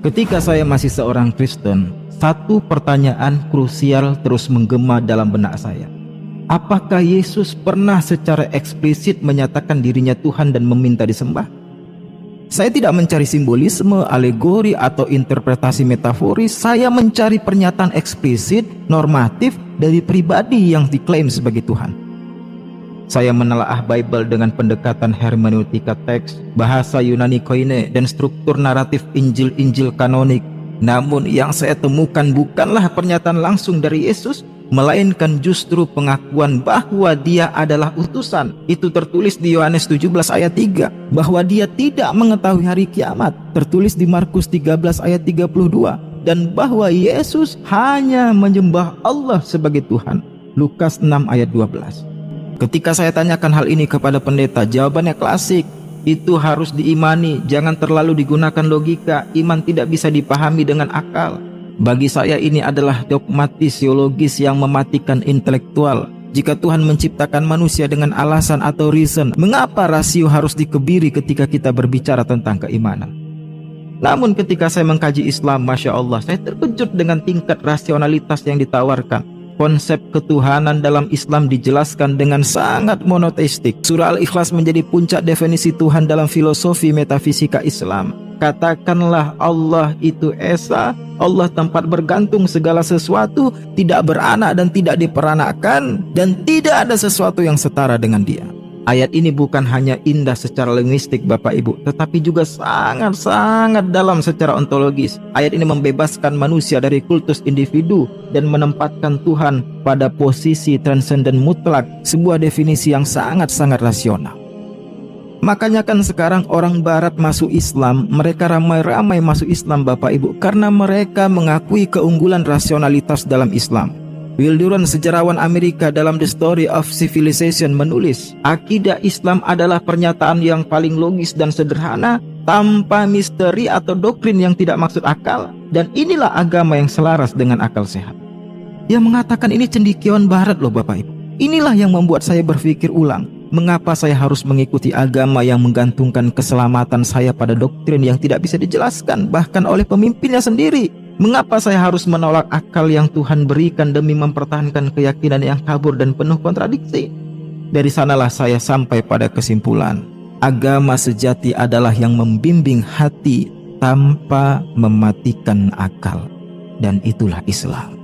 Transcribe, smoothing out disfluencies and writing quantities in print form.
Ketika saya masih seorang Kristen, satu pertanyaan krusial terus menggema dalam benak saya. Apakah Yesus pernah secara eksplisit menyatakan dirinya Tuhan dan meminta disembah? Saya tidak mencari simbolisme, alegori, atau interpretasi metaforis. Saya mencari pernyataan eksplisit, normatif dari pribadi yang diklaim sebagai Tuhan. Saya menelaah Bible dengan pendekatan hermeneutika teks, bahasa Yunani koine, dan struktur naratif Injil-Injil kanonik. Namun yang saya temukan bukanlah pernyataan langsung dari Yesus, melainkan justru pengakuan bahwa dia adalah utusan. Itu tertulis di Yohanes 17 ayat 3, bahwa dia tidak mengetahui hari kiamat, tertulis di Markus 13 ayat 32, dan bahwa Yesus hanya menyembah Allah sebagai Tuhan, Lukas 6 ayat 12. Ketika saya tanyakan hal ini kepada pendeta, jawabannya klasik. Itu harus diimani, jangan terlalu digunakan logika. Iman tidak bisa dipahami dengan akal. Bagi saya ini adalah dogmatis teologis yang mematikan intelektual. Jika Tuhan menciptakan manusia dengan alasan atau reason, mengapa rasio harus dikebiri ketika kita berbicara tentang keimanan? Namun ketika saya mengkaji Islam, Masya Allah, saya terkejut dengan tingkat rasionalitas yang ditawarkan. Konsep ketuhanan dalam Islam dijelaskan dengan sangat monoteistik. Surah Al-Ikhlas menjadi puncak definisi Tuhan dalam filosofi metafisika Islam. Katakanlah Allah itu Esa, Allah tempat bergantung segala sesuatu, tidak beranak dan tidak diperanakkan, dan tidak ada sesuatu yang setara dengan dia. Ayat ini bukan hanya indah secara linguistik Bapak Ibu, tetapi juga sangat-sangat dalam secara ontologis. Ayat ini membebaskan manusia dari kultus individu dan menempatkan Tuhan pada posisi transenden mutlak, sebuah definisi yang sangat-sangat rasional. Makanya kan sekarang orang barat masuk Islam, mereka ramai-ramai masuk Islam Bapak Ibu, karena mereka mengakui keunggulan rasionalitas dalam Islam. Will Durant, sejarawan Amerika, dalam The Story of Civilization menulis, akidah Islam adalah pernyataan yang paling logis dan sederhana, tanpa misteri atau doktrin yang tidak maksud akal, dan inilah agama yang selaras dengan akal sehat. Yang mengatakan ini cendekiawan barat loh Bapak Ibu. Inilah yang membuat saya berpikir ulang, mengapa saya harus mengikuti agama yang menggantungkan keselamatan saya pada doktrin yang tidak bisa dijelaskan bahkan oleh pemimpinnya sendiri? Mengapa saya harus menolak akal yang Tuhan berikan demi mempertahankan keyakinan yang kabur dan penuh kontradiksi? Dari sanalah saya sampai pada kesimpulan, agama sejati adalah yang membimbing hati tanpa mematikan akal, dan itulah Islam.